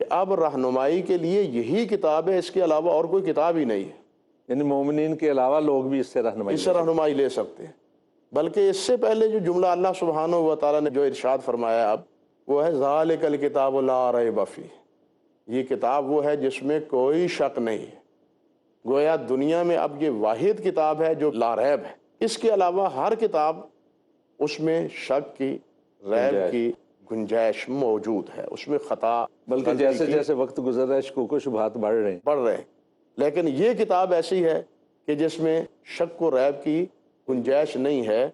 کہ اب رہنمائی کے لیے یہی کتاب ہے، اس کے علاوہ اور کوئی کتاب ہی نہیں ہے، یعنی مومنین کے علاوہ لوگ بھی اس سے رہنمائی اس سے رہنمائی لے سکتے ہیں۔ بلکہ اس سے پہلے جو جملہ اللہ سبحانہ و تعالیٰ نے جو ارشاد فرمایا اب، وہ ہے ذالک الکتاب لا ریب فیہ، یہ کتاب وہ ہے جس میں کوئی شک نہیں ہے۔ گویا دنیا میں اب یہ واحد کتاب ہے جو لا ریب ہے، اس کے علاوہ ہر کتاب اس میں شک کی، ریب گنجائش۔ کی گنجائش موجود ہے، اس میں خطا بلکہ غلطی جیسے کی جیسے وقت گزر رہا ہے شکوک و شبہات بڑھ رہے ہیں۔ بڑھ رہے ہیں۔ لیکن یہ کتاب ایسی ہے کہ جس میں شک و ریب کی گنجائش نہیں ہے،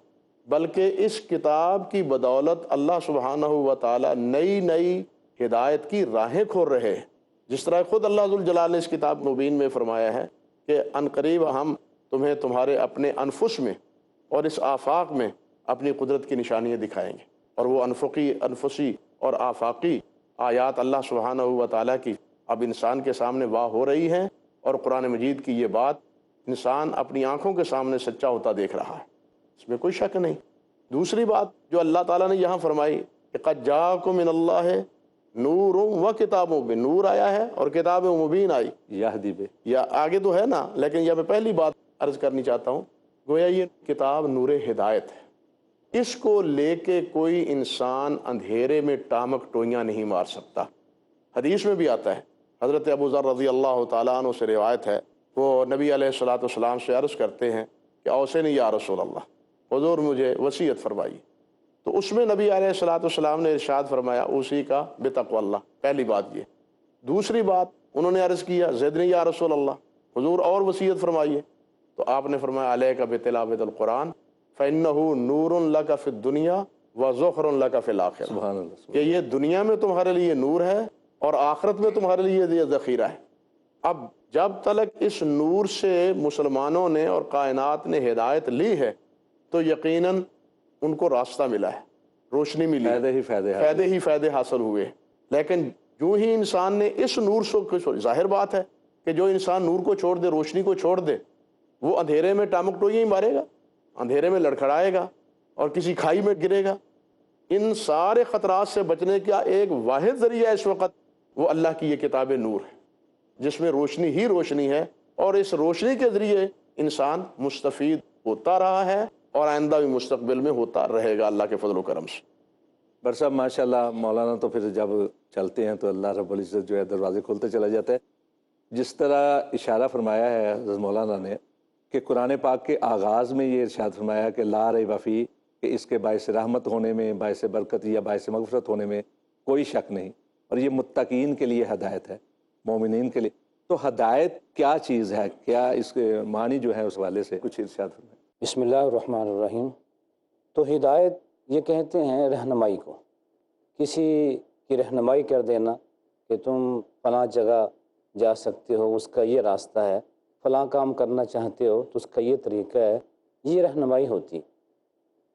بلکہ اس کتاب کی بدولت اللہ سبحانہ و تعالیٰ نئی نئی ہدایت کی راہیں کھول رہے ہیں۔ جس طرح خود اللہ ذوالجلال نے اس کتاب مبین میں فرمایا ہے کہ عنقریب ہم تمہیں تمہارے اپنے انفس میں اور اس آفاق میں اپنی قدرت کی نشانیاں دکھائیں گے، اور وہ انفسی اور آفاقی آیات اللہ سبحانہ و تعالیٰ کی اب انسان کے سامنے واہ ہو رہی ہیں، اور قرآن مجید کی یہ بات انسان اپنی آنکھوں کے سامنے سچا ہوتا دیکھ رہا ہے، اس میں کوئی شک نہیں۔ دوسری بات جو اللہ تعالیٰ نے یہاں فرمائی کہ قد جاءکم من اللہ نور و کتاب مبین، نور آیا ہے اور کتاب مبین آئی، یہدی بے، یا آگے تو ہے نا، لیکن یہ میں پہلی بات عرض کرنی چاہتا ہوں، گویا یہ کتاب نور ہدایت ہے، اس کو لے کے کوئی انسان اندھیرے میں ٹامک ٹوئیاں نہیں مار سکتا۔ حدیث میں بھی آتا ہے، حضرت ابو ذر رضی اللہ تعالیٰ عنہ سے روایت ہے، وہ نبی علیہ الصلوۃ والسلام سے عرض کرتے ہیں کہ اوصنی یا رسول اللہ، حضور مجھے وصیت فرمائی۔ تو اس میں نبی علیہ الصلوۃ والسلام نے ارشاد فرمایا اوصی کا بتقوی اللہ، پہلی بات یہ۔ دوسری بات انہوں نے عرض کیا زدنی یا رسول اللہ، حضور اور وصیت فرمائیے، تو آپ نے فرمایا علیک بتلاوۃ القرآن فإنہ نور لک فی الدنیا وذخر لک فی الآخرہ، سبحان اللہ، کہ یہ دنیا میں تمہارے لیے نور ہے اور آخرت میں تمہارے لیے یہ ذخیرہ ہے۔ اب جب تک اس نور سے مسلمانوں نے اور کائنات نے ہدایت لی ہے تو یقیناً ان کو راستہ ملا ہے، روشنی ملی ہے، فائدے ہی فائدے ہیں۔ فائدے ہی فائدے حاصل ہوئے۔ لیکن جو ہی انسان نے اس نور سے، ظاہر بات ہے کہ جو انسان نور کو چھوڑ دے، روشنی کو چھوڑ دے، وہ اندھیرے میں ٹامک ٹوئیاں ہی مارے گا، اندھیرے میں لڑکھڑائے گا اور کسی کھائی میں گرے گا۔ ان سارے خطرات سے بچنے کا ایک واحد ذریعہ اس وقت وہ اللہ کی یہ کتاب نور ہے، جس میں روشنی ہی روشنی ہے، اور اس روشنی کے ذریعے انسان مستفید ہوتا رہا ہے اور آئندہ بھی مستقبل میں ہوتا رہے گا اللہ کے فضل و کرم سے۔ بر صاحب ماشاء اللہ مولانا تو پھر جب چلتے ہیں تو اللہ رب العزت جو ہے دروازے کھولتے چلا جاتا ہے۔ جس طرح اشارہ فرمایا ہے حضرت مولانا نے کہ قرآن پاک کے آغاز میں یہ ارشاد فرمایا کہ لا ریب فیہ، کہ اس کے باعث رحمت ہونے میں، باعث برکت یا باعث مغفرت ہونے میں کوئی شک نہیں، اور یہ متقین کے لیے ہدایت ہے، مومنین کے لیے۔ تو ہدایت کیا چیز ہے، کیا اس کے معنی جو ہے اس حوالے سے کچھ ارشاد فرمائیں۔ بسم اللہ الرحمن الرحیم۔ تو ہدایت یہ کہتے ہیں رہنمائی کو، کسی کی رہنمائی کر دینا کہ تم فلاں جگہ جا سکتے ہو، اس کا یہ راستہ ہے، فلاں کام کرنا چاہتے ہو تو اس کا یہ طریقہ ہے، یہ رہنمائی ہوتی۔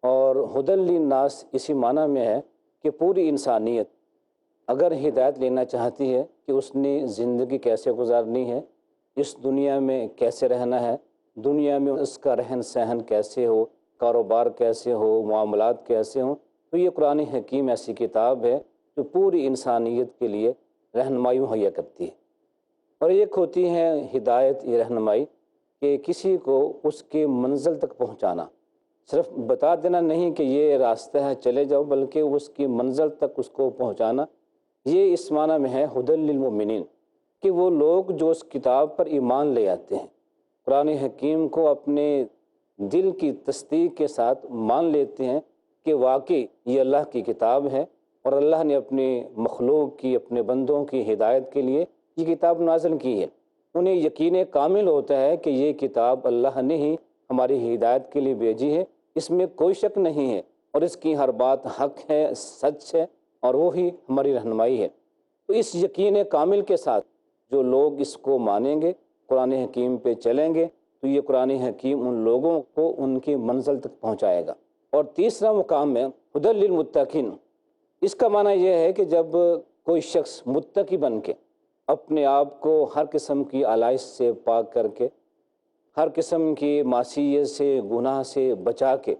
اور ہدی للناس اسی معنی میں ہے کہ پوری انسانیت اگر ہدایت لینا چاہتی ہے کہ اس نے زندگی کیسے گزارنی ہے، اس دنیا میں کیسے رہنا ہے، دنیا میں اس کا رہن سہن کیسے ہو، کاروبار کیسے ہو، معاملات کیسے ہوں، تو یہ قرآن حکیم ایسی کتاب ہے جو پوری انسانیت کے لیے رہنمائی مہیا کرتی ہے۔ اور ایک ہوتی ہے ہدایت، یہ رہنمائی کہ کسی کو اس کے منزل تک پہنچانا، صرف بتا دینا نہیں کہ یہ راستہ ہے چلے جاؤ، بلکہ اس کی منزل تک اس کو پہنچانا۔ یہ اس معنی میں ہے ہدی للمؤمنین، کہ وہ لوگ جو اس کتاب پر ایمان لے آتے ہیں، قرآن حکیم کو اپنے دل کی تصدیق کے ساتھ مان لیتے ہیں کہ واقعی یہ اللہ کی کتاب ہے اور اللہ نے اپنے مخلوق کی، اپنے بندوں کی ہدایت کے لیے یہ کتاب نازل کی ہے۔ انہیں یقین کامل ہوتا ہے کہ یہ کتاب اللہ نے ہی ہماری ہدایت کے لیے بھیجی ہے، اس میں کوئی شک نہیں ہے، اور اس کی ہر بات حق ہے، سچ ہے، اور وہی ہماری رہنمائی ہے۔ تو اس یقین کامل کے ساتھ جو لوگ اس کو مانیں گے، قرآن حکیم پہ چلیں گے، تو یہ قرآن حکیم ان لوگوں کو ان کی منزل تک پہنچائے گا۔ اور تیسرا مقام ہے ہدی للمتقین۔ اس کا معنی یہ ہے کہ جب کوئی شخص متقی بن کے اپنے آپ کو ہر قسم کی آلائش سے پاک کر کے، ہر قسم کی معصیت سے، گناہ سے بچا کے،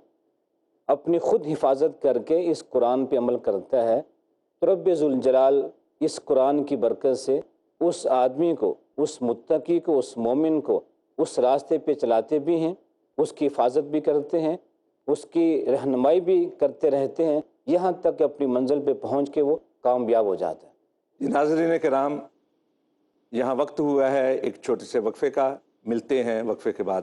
اپنی خود حفاظت کر کے اس قرآن پہ عمل کرتا ہے، تو رب ذوالجلال اس قرآن کی برکت سے اس آدمی کو، اس متقی کو، اس مومن کو اس راستے پہ چلاتے بھی ہیں، اس کی حفاظت بھی کرتے ہیں، اس کی رہنمائی بھی کرتے رہتے ہیں، یہاں تک کہ اپنی منزل پہ پہنچ کے وہ کامیاب ہو جاتا ہے۔ جی ناظرین کرام، یہاں وقت ہوا ہے ایک چھوٹے سے وقفے کا، ملتے ہیں وقفے کے بعد۔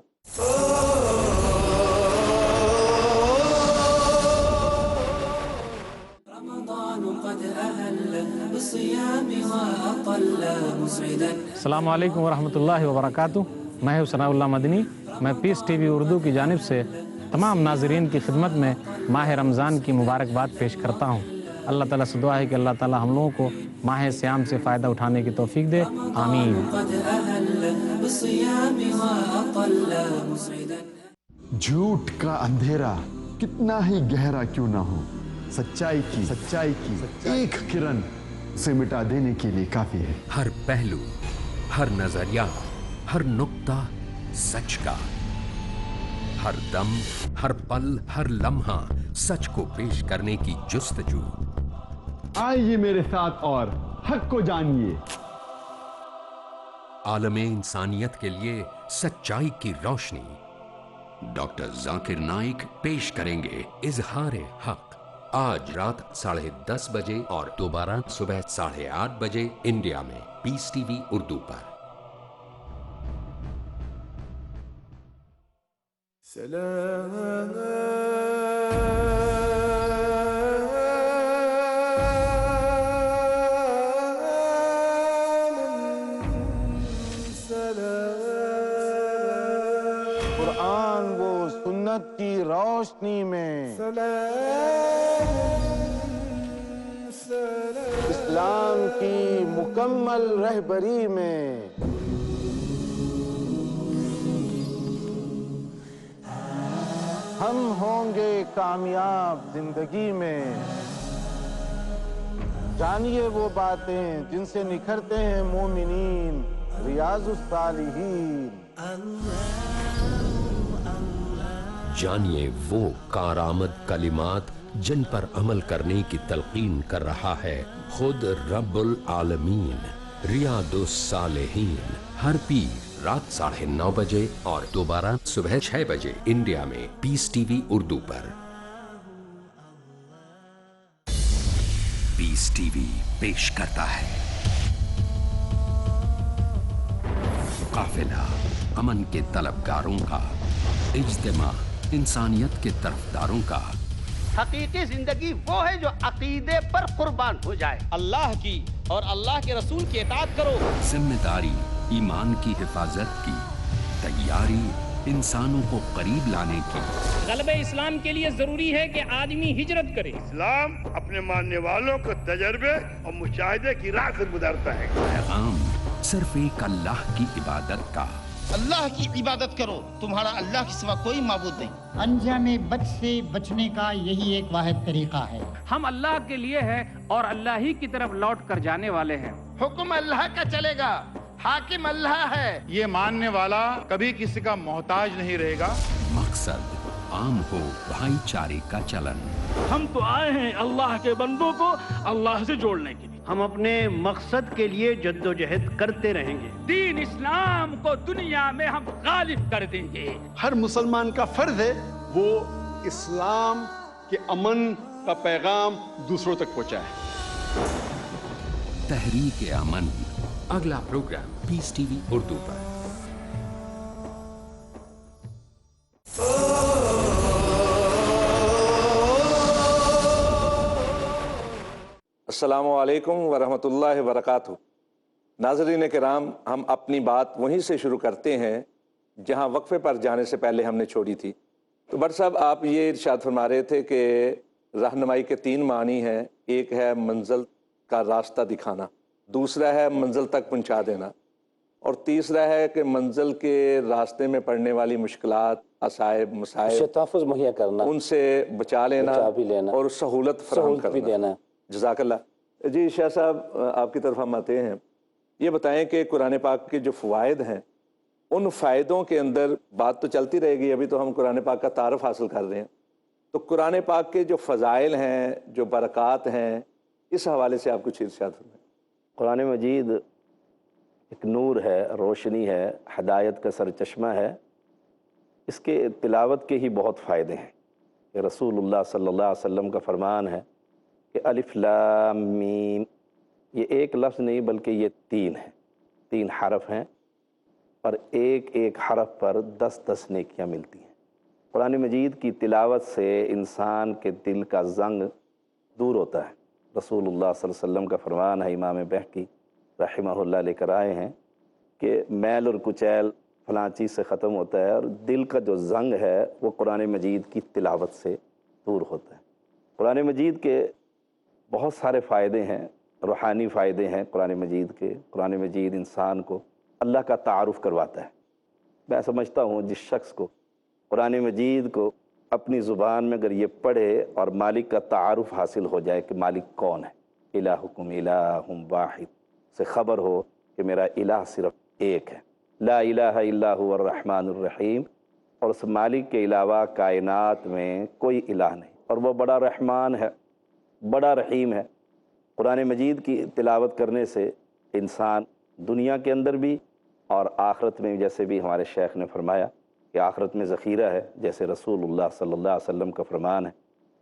السلام علیکم ورحمۃ اللہ وبرکاتہ۔ میں ہوں ثناء اللہ مدنی۔ میں پیس ٹی وی اردو کی جانب سے تمام ناظرین کی خدمت میں ماہ رمضان کی مبارکباد پیش کرتا ہوں۔ اللہ تعالیٰ سے دعا ہے کہ اللہ تعالیٰ ہم لوگوں کو ماہ صیام سے فائدہ اٹھانے کی توفیق دے، آمین۔ جھوٹ کا اندھیرا کتنا ہی گہرا کیوں نہ ہو، سچائی کی ایک کرن اسے مٹا دینے کے لیے کافی ہے۔ ہر پہلو، ہر نظریہ، ہر نقطہ سچ کا، ہر دم، ہر پل، ہر لمحہ سچ کو پیش کرنے کی جستجو۔ آئیے میرے ساتھ اور حق کو جانیے۔ عالم انسانیت کے لیے سچائی کی روشنی۔ ڈاکٹر ذاکر نائک پیش کریں گے اظہار حق، آج رات 10:30 بجے اور دوبارہ صبح 8:30 بجے انڈیا میں پیس ٹی وی اردو پر۔ قرآن وہ سنت کی روشنی میں، اسلام کی مکمل رہبری میں، ہم ہوں گے کامیاب زندگی میں۔ جانیے وہ باتیں جن سے نکھرتے ہیں مومنین، ریاض الصالحین۔ جانیے وہ کارآمد کلمات جن پر عمل کرنے کی تلقین کر رہا ہے خود رب العالمین، ریاض الصالحین، ہر پیر رات 9:30 بجے اور دوبارہ صبح 6 بجے انڈیا میں پیس ٹی وی اردو پر۔ پیس ٹی وی پیش کرتا ہے قافلہ، امن کے طلبگاروں کا اجتماع، انسانیت کے طرفداروں کا۔ حقیقی زندگی وہ ہے جو عقیدے پر قربان ہو جائے، اللہ کی اور اللہ کے رسول کی اطاعت کرو۔ ذمہ داری، ایمان کی حفاظت کی، تیاری، انسانوں کو قریب لانے کی۔ غلبہ اسلام کے لیے ضروری ہے کہ آدمی ہجرت کرے۔ اسلام اپنے ماننے والوں کو تجربے اور مشاہدے کی راہ سے گزارتا ہے۔ پیغام صرف ایک اللہ کی عبادت کا۔ اللہ کی عبادت کرو، تمہارا اللہ کے سوا کوئی معبود نہیں۔ انجانے بد سے بچنے کا یہی ایک واحد طریقہ ہے۔ ہم اللہ کے لیے ہیں اور اللہ ہی کی طرف لوٹ کر جانے والے ہیں۔ حکم اللہ کا چلے گا، حاکم اللہ ہے۔ یہ ماننے والا کبھی کسی کا محتاج نہیں رہے گا۔ مقصد عام ہو بھائی چارے کا چلن۔ ہم تو آئے ہیں اللہ کے بندوں کو اللہ سے جوڑنے کے لیے۔ ہم اپنے مقصد کے لیے جدوجہد کرتے رہیں گے۔ دین اسلام کو دنیا میں ہم غالب کر دیں گے۔ ہر مسلمان کا فرض ہے وہ اسلام کے امن کا پیغام دوسروں تک پہنچائے۔ تحریک امن، اگلا پروگرام پیس ٹی وی اردو پر۔ السلام علیکم ورحمۃ اللہ وبرکاتہ۔ ناظرین کرام، ہم اپنی بات وہیں سے شروع کرتے ہیں جہاں وقفے پر جانے سے پہلے ہم نے چھوڑی تھی۔ تو بٹ صاحب، آپ یہ ارشاد فرما رہے تھے کہ رہنمائی کے 3 معنی ہیں۔ ایک ہے منزل کا راستہ دکھانا، دوسرا ہے منزل تک پہنچا دینا، اور تیسرا ہے کہ منزل کے راستے میں پڑنے والی مشکلات، عصائب، مسائل، تحفظ مہیا کرنا، ان سے بچا لینا اور سہولت فراہم بھی کرنا۔ دینا۔ جزاک اللہ۔ جی شاہ صاحب، آپ کی طرف ہم آتے ہیں۔ یہ بتائیں کہ قرآن پاک کے جو فوائد ہیں، ان فائدوں کے اندر بات تو چلتی رہے گی، ابھی تو ہم قرآن پاک کا تعارف حاصل کر رہے ہیں، تو قرآن پاک کے جو فضائل ہیں، جو برکات ہیں، اس حوالے سے آپ کچھ ارشاد فرمائیں۔ قرآن مجید ایک نور ہے، روشنی ہے، ہدایت کا سرچشمہ ہے۔ اس کے تلاوت کے ہی بہت فائدے ہیں کہ رسول اللہ صلی اللہ علیہ وسلم کا فرمان ہے کہ الف لام میم، یہ ایک لفظ نہیں بلکہ یہ 3 ہیں، 3 حرف ہیں، اور ایک ایک حرف پر 10 نیکیاں ملتی ہیں۔ قرآن مجید کی تلاوت سے انسان کے دل کا زنگ دور ہوتا ہے۔ رسول اللہ صلی اللہ علیہ وسلم کا فرمان ہے، امام بہقی رحمہ اللہ لے کر آئے ہیں کہ میل اور کچیل فلاں چیز سے ختم ہوتا ہے، اور دل کا جو زنگ ہے وہ قرآن مجید کی تلاوت سے دور ہوتا ہے۔ قرآن مجید کے بہت سارے فائدے ہیں، روحانی فائدے ہیں قرآن مجید کے۔ قرآن مجید انسان کو اللہ کا تعارف کرواتا ہے۔ میں سمجھتا ہوں جس شخص کو قرآن مجید کو اپنی زبان میں اگر یہ پڑھے اور مالک کا تعارف حاصل ہو جائے کہ مالک کون ہے، الہکم الہ واحد، سے خبر ہو کہ میرا الہ صرف ایک ہے، لا الہ الا هو الرحمن الرحیم، اور اس مالک کے علاوہ کائنات میں کوئی الہ نہیں، اور وہ بڑا رحمان ہے، بڑا رحیم ہے۔ قرآن مجید کی تلاوت کرنے سے انسان دنیا کے اندر بھی اور آخرت میں، جیسے بھی ہمارے شیخ نے فرمایا کہ آخرت میں ذخیرہ ہے، جیسے رسول اللہ صلی اللہ علیہ وسلم کا فرمان ہے۔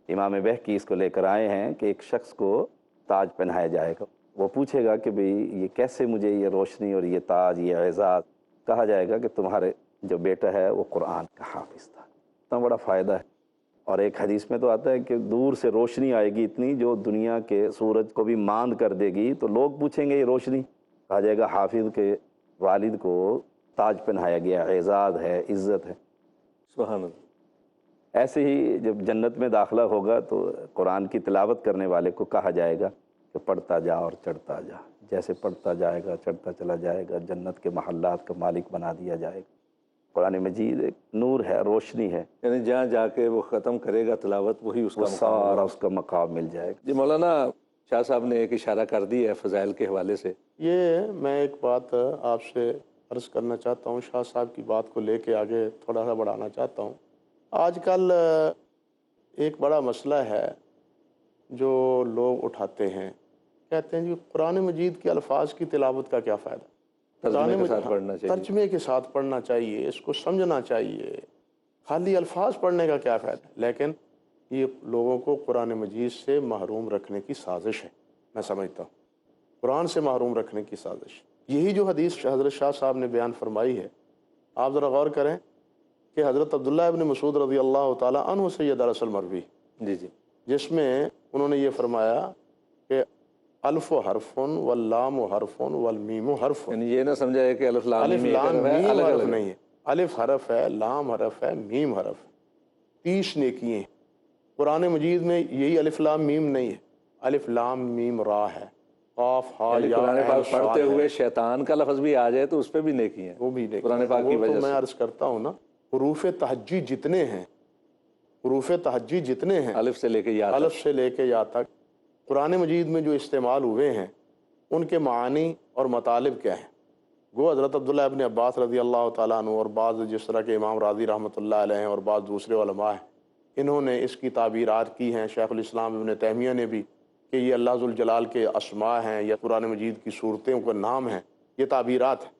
امام بہقی اس کو لے کر آئے ہیں کہ ایک شخص کو تاج پہنایا جائے گا، وہ پوچھے گا کہ بھئی یہ کیسے مجھے یہ روشنی اور یہ تاج، یہ اعزاز؟ کہا جائے گا کہ تمہارے جو بیٹا ہے وہ قرآن کا حافظ تھا۔ اتنا بڑا فائدہ ہے۔ اور ایک حدیث میں تو آتا ہے کہ دور سے روشنی آئے گی اتنی جو دنیا کے سورج کو بھی ماند کر دے گی، تو لوگ پوچھیں گے یہ روشنی؟ کہا جائے گا حافظ کے والد کو تاج پہنایا گیا، اعزاز ہے، عزت ہے۔ سبحان اللہ۔ ایسے ہی جب جنت میں داخلہ ہوگا تو قرآن کی تلاوت کرنے والے کو کہا جائے گا کہ پڑھتا جا اور چڑھتا جا، جیسے پڑھتا جائے گا چڑھتا چلا جائے گا، جنت کے محلات کا مالک بنا دیا جائے گا۔ قرآن مجید ایک نور ہے، روشنی ہے، یعنی جہاں جا کے وہ ختم کرے گا تلاوت وہی اس کا سارا اس کا مقام مل جائے گا۔ جی مولانا شاہ صاحب نے ایک اشارہ کر دی ہے فضائل کے حوالے سے۔ یہ میں ایک بات آپ سے عرض کرنا چاہتا ہوں، شاہ صاحب کی بات کو لے کے آگے تھوڑا سا بڑھانا چاہتا ہوں۔ آج کل ایک بڑا مسئلہ ہے جو لوگ اٹھاتے ہیں، کہتے ہیں جی قرآن مجید کے الفاظ کی تلاوت کا کیا فائدہ؟ ترجمے کے ساتھ پڑھنا چاہیے، ترجمے کے ساتھ پڑھنا چاہیے، اس کو سمجھنا چاہیے، خالی الفاظ پڑھنے کا کیا فائدہ؟ لیکن یہ لوگوں کو قرآن مجید سے محروم رکھنے کی سازش ہے، میں سمجھتا ہوں قرآن سے محروم رکھنے کی سازش۔ یہی جو حدیث حضرت شاہ صاحب نے بیان فرمائی ہے، آپ ذرا غور کریں کہ حضرت عبداللہ ابن مسعود رضی اللہ تعالیٰ عنہ سے یہ دراصل مروی، جی جی، جس میں انہوں نے یہ فرمایا کہ الف و حرف واللام و حرف والمیم و حرف، یعنی یہ نہ سمجھائے کہ الف لام میم حرف نہیں ہے، الف حرف ہے، لام حرف ہے، میم حرف ہے، 30 نیکییں ہیں۔ قرآن مجید میں یہی الف لام میم نہیں ہے، الف لام میم را ہے، قاف ہا یا قرآن پاک پڑھتے ہوئے شیطان کا لفظ بھی آ جائے تو اس پہ بھی نیکی ہے، وہ بھی نیکی، قرآن پاک کی وجہ سے۔ میں عرض کرتا ہوں نا، حروف تہجی جتنے ہیں، حروف تہجی جتنے ہیں، الف سے لے کے یا الف سے لے کے یا تک قرآن مجید میں جو استعمال ہوئے ہیں ان کے معانی اور مطالب کیا ہیں؟ گو حضرت عبداللہ ابن عباس رضی اللہ تعالیٰ عنہ اور بعض جس طرح کے امام راضی رحمۃ اللہ علیہ ہیں اور بعض دوسرے علماء ہیں، انہوں نے اس کی تعبیرات کی ہیں۔ شیخ الاسلام ابن تیمیہ نے بھی کہ یہ اللہ ذوالجلال کے اسماء ہیں یا قرآن مجید کی صورتوں کا نام ہیں، یہ تعبیرات ہیں،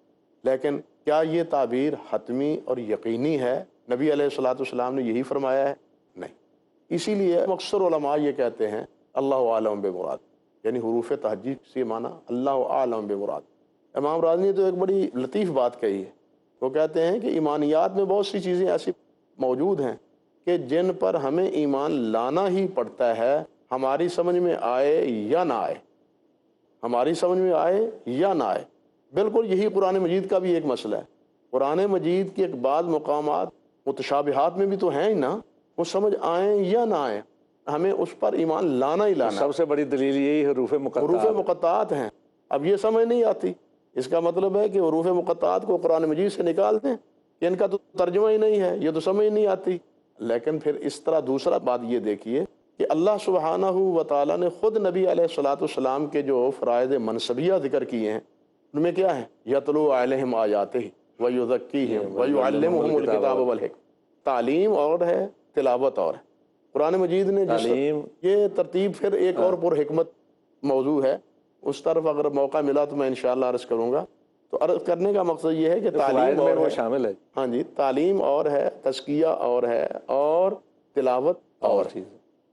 لیکن کیا یہ تعبیر حتمی اور یقینی ہے؟ نبی علیہ الصلوۃ والسلام نے یہی فرمایا ہے؟ نہیں۔ اسی لیے اکثر علماء یہ کہتے ہیں اللہ عالم بے مراد، یعنی حروف تہجی سے معنی اللہ عالم بے مراد۔ امام راضی نے تو ایک بڑی لطیف بات کہی ہے، وہ کہتے ہیں کہ ایمانیات میں بہت سی چیزیں ایسی موجود ہیں کہ جن پر ہمیں ایمان لانا ہی پڑتا ہے، ہماری سمجھ میں آئے یا نہ آئے، ہماری سمجھ میں آئے یا نہ آئے۔ بالکل یہی قرآن مجید کا بھی ایک مسئلہ ہے۔ قرآن مجید کے ایک بعض مقامات متشابہات میں بھی تو ہیں ہی نا، وہ سمجھ آئیں یا نہ آئیں، ہمیں اس پر ایمان لانا ہی لانا۔ سب سے بڑی دلیل یہی حروف مقطعات ہیں۔ اب یہ سمجھ نہیں آتی، اس کا مطلب ہے کہ حروف مقطعات کو قرآن مجید سے نکال دیں کہ ان کا تو ترجمہ ہی نہیں ہے، یہ تو سمجھ نہیں آتی۔ لیکن پھر اس طرح دوسرا بات یہ دیکھیے کہ اللہ سبحانہ و تعالیٰ نے خود نبی علیہ الصلوۃ والسلام کے جو فرائض منصبیہ ذکر کیے ہیں ان میں کیا ہے؟ یتلو علیہم آیاتہ ویزکیہم ویعلمہم الکتاب والحکمہ۔ تعلیم اور ہے، تلاوت اور ہے۔ قرآن مجید نے یہ ترتیب پھر ایک اور پر حکمت موضوع ہے۔ اس طرف اگر موقع ملا تو میں انشاءاللہ عرض کروں گا. تو عرض کرنے کا مقصد یہ ہے کہ فوائد تعلیم میں اور وہ ہے. شامل ہے. ہاں جی، تعلیم اور ہے، تزکیہ اور ہے، اور تلاوت اور چیز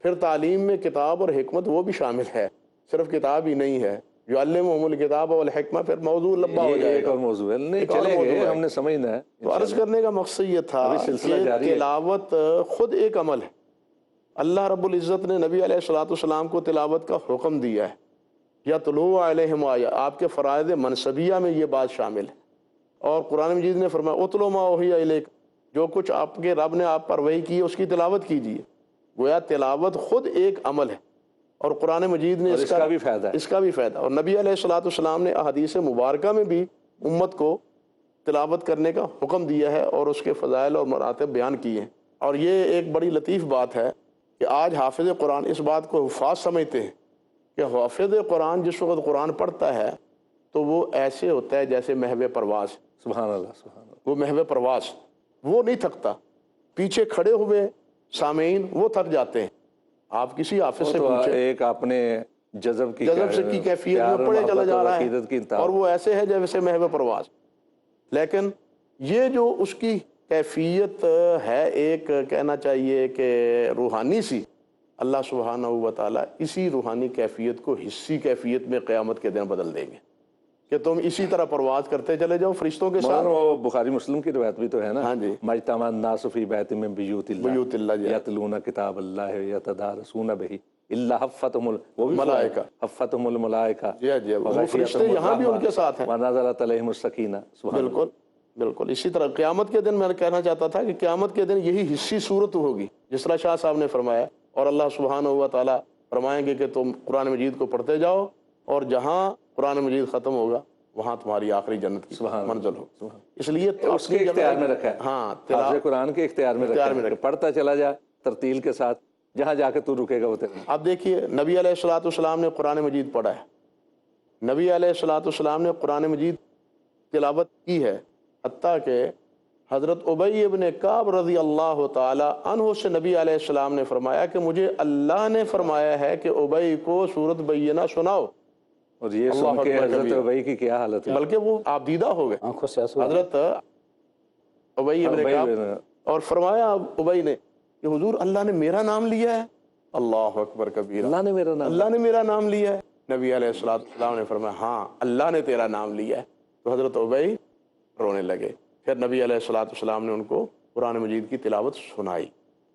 پھر تعلیم میں کتاب اور حکمت وہ بھی شامل ہے، صرف کتاب ہی نہیں ہے. یعلمہم الکتاب والحکمہ پھر موضوع لمبا ہو یہ جائے ایک گا. اور موضوع ہے. نہیں ایک اور چلے موضوع گئے، ہے. ہم نے سمجھنا ہے. تو عرض کرنے کا مقصد یہ تھا ابھی سلسلہ کہ جاری ہے. تلاوت خود ایک عمل ہے. اللہ رب العزت نے نبی علیہ الصلوۃ والسلام کو تلاوت کا حکم دیا ہے. یتلو علیہم آیہ، آپ کے فرائض منصبیہ میں یہ بات شامل ہے. اور قرآن مجید نے فرمایا اتلو ما اوحی الیک، جو کچھ آپ کے رب نے آپ پر وحی کی ہے اس کی تلاوت کیجیے. گویا تلاوت خود ایک عمل ہے، اور قرآن مجید نے اور اس کا بھی فائدہ ہے. اس کا بھی فائدہ. اور نبی علیہ الصلوۃ والسلام نے احادیث مبارکہ میں بھی امت کو تلاوت کرنے کا حکم دیا ہے اور اس کے فضائل اور مراتب بیان کیے ہیں. اور یہ ایک بڑی لطیف بات ہے کہ آج حافظ قرآن اس بات کو حفاظ سمجھتے ہیں کہ حافظ قرآن جس وقت قرآن پڑھتا ہے تو وہ ایسے ہوتا ہے جیسے محو پرواز. سبحان اللہ، سبحان اللہ. وہ محو پرواز، وہ نہیں تھکتا. پیچھے کھڑے ہوئے سامعین وہ تھک جاتے ہیں. آپ کسی حافظ سے تو پوچھیں، ایک اپنے جذب کی کیفیت میں پڑھے چلا جا رہا ہے، عقیدت کی انتہا. اور وہ ایسے ہے جیسے محو پرواز. لیکن یہ جو اس کی کیفیت ہے، ایک کہنا چاہیے کہ روحانی سی، اللہ سبحانہ و تعالیٰ اسی روحانی کیفیت کو حسی کیفیت میں قیامت کے دن بدل دیں گے کہ تم اسی طرح پرواز کرتے چلے جاؤ فرشتوں کے ساتھ. وہ بخاری مسلم کی روایت بھی تو ہے نا. ہاں جی. مجتمع الناس فی بیت من بیوت اللہ جی. یتلون کتاب اللہ یتدارسون بہ الا حفتهم وہ بھی ملائکہ، حفتهم الملائکہ. جی وہ فرشتے یہاں بھی ان کے ساتھ ہیں. ونزلت علیہم السکینہ. بالکل بالکل. اسی طرح قیامت کے دن میں کہنا چاہتا تھا کہ قیامت کے دن یہی حسی صورت ہوگی جس طرح شاہ صاحب نے فرمایا. اور اللہ سبحانہ و تعالیٰ فرمائیں گے کہ تم قرآن مجید کو پڑھتے جاؤ اور جہاں قرآن مجید ختم ہوگا وہاں تمہاری آخری جنت کی منزل ہو. اس لیے اس کے اختیار میں رکھا ہے. ہاں، حافظ قرآن کے اختیار میں رکھا ہے. پڑھتا چلا جا ترتیل کے ساتھ، جہاں جا کے تو رکے گا وہ تیرے. آپ دیکھیے نبی علیہ الصلوۃ والسلام نے قرآن مجید پڑھا ہے. نبی علیہ الصلوۃ والسلام نے قرآن مجید تلاوت کی ہے، حتیٰ کہ حضرت ابی ابن کعب رضی اللہ تعالی عنہ سے نبی علیہ السلام نے فرمایا کہ مجھے اللہ نے فرمایا ہے کہ ابی کو سورۃ بینہ سناؤ. اور یہ سن کے حضرت ابی کی کیا حالت ہے، بلکہ وہ آبدیدہ ہو گئے آنکھوں سے آنسو. حضرت ابی ابن کعب. اور فرمایا ابی نے کہ حضور اللہ نے میرا نام لیا ہے. اللہ اکبر کبیرہ، اللہ نے میرا نام لیا ہے. نبی علیہ السلام نے فرمایا ہاں اللہ نے تیرا نام لیا ہے. تو حضرت ابی رونے لگے. پھر نبی علیہ السلام نے ان کو قرآن مجید کی تلاوت سنائی.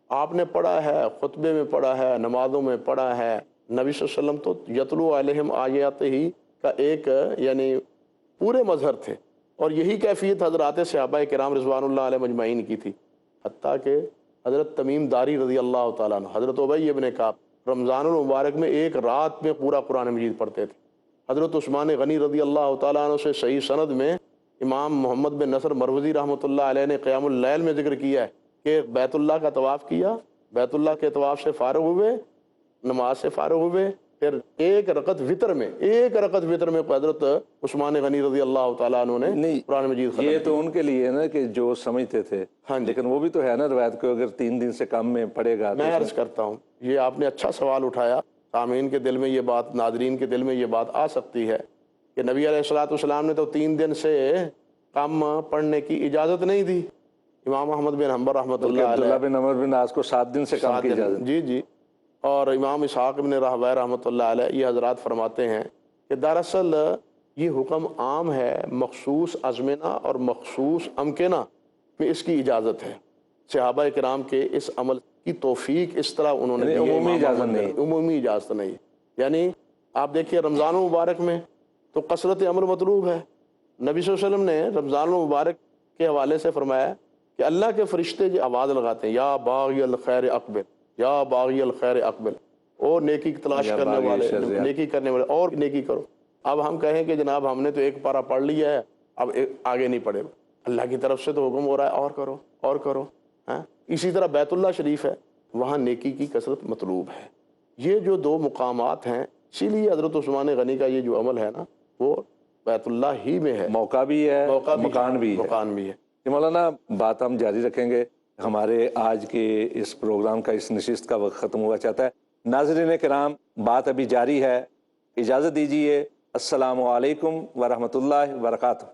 آپ نے پڑھا ہے، خطبے میں پڑھا ہے، نمازوں میں پڑھا ہے. نبی صلی اللہ علیہ وسلم تو یتلو علیہم آیات ہی کا ایک یعنی پورے مظہر تھے، اور یہی کیفیت حضرات صحابہ کرام رضوان اللہ علیہ مجمعین کی تھی. حتیٰ کہ حضرت تمیم داری رضی اللہ تعالیٰ عنہ، حضرت ابی ابن کعب رمضان المبارک میں ایک رات میں پورا قرآن مجید پڑھتے تھے. حضرت عثمان غنی رضی اللہ تعالیٰ عنہ سے صحیح سند میں امام محمد بن نصر مروزی رحمۃ اللہ علیہ نے قیام اللیل میں ذکر کیا ہے کہ بیت اللہ کا طواف کیا، بیت اللہ کے طواف سے فارغ ہوئے، نماز سے فارغ ہوئے، پھر ایک رکعت وطر میں حضرت عثمان غنی رضی اللہ تعالیٰ عنہ نے قرآن مجید ختم. یہ تو ان کے لیے نا کہ جو سمجھتے تھے. ہاں جی. لیکن وہ بھی تو ہے نا روایت کو اگر 3 دن سے کم میں پڑھے گا. میں عرض کرتا ہوں یہ آپ نے اچھا سوال اٹھایا. سامعین کے دل میں یہ بات، ناظرین کے دل میں یہ بات آ سکتی ہے کہ نبی علیہ الصلوۃ والسلام نے تو 3 دن سے کم پڑھنے کی اجازت نہیں دی. امام احمد بن حنبل رحمۃ اللہ علیہ، عبداللہ بن عمر بن عاص کو 7 دن سے کم کی اجازت. جی. اور امام اسحاق بن راہویہ رحمۃ اللہ علیہ یہ حضرات فرماتے ہیں کہ دراصل یہ حکم عام ہے، مخصوص ازمنہ اور مخصوص امکنہ میں اس کی اجازت ہے. صحابہ کرام کے اس عمل کی توفیق اس طرح انہوں نے عمومی اجازت نہیں. یعنی آپ دیکھیے رمضان المبارک میں تو کثرت عمل مطلوب ہے. نبی صلی اللہ علیہ وسلم نے رمضان المبارک کے حوالے سے فرمایا کہ اللہ کے فرشتے جو آواز لگاتے ہیں یا باغی الخیر اقبل، یا باغی الخیر اقبل، اور نیکی کی تلاش کرنے والے، نیکی کرنے والے اور نیکی کرو. اب ہم کہیں کہ جناب ہم نے تو ایک پارہ پڑھ لیا ہے، اب آگے نہیں پڑھے. اللہ کی طرف سے تو حکم ہو رہا ہے اور کرو اور کرو. اسی طرح بیت اللہ شریف ہے، وہاں نیکی کی کثرت مطلوب ہے. یہ جو 2 مقامات ہیں، اسی لیے حضرت عثمان غنی کا یہ جو عمل ہے نا وہ بیت اللہ ہی میں ہے. موقع بھی ہے، مکان بھی ہے. مولانا بات ہم جاری رکھیں گے. ہمارے آج کے اس پروگرام کا، اس نشست کا وقت ختم ہوا چاہتا ہے. ناظرین کرام، بات ابھی جاری ہے. اجازت دیجیے السلام علیکم ورحمۃ اللہ وبرکاتہ.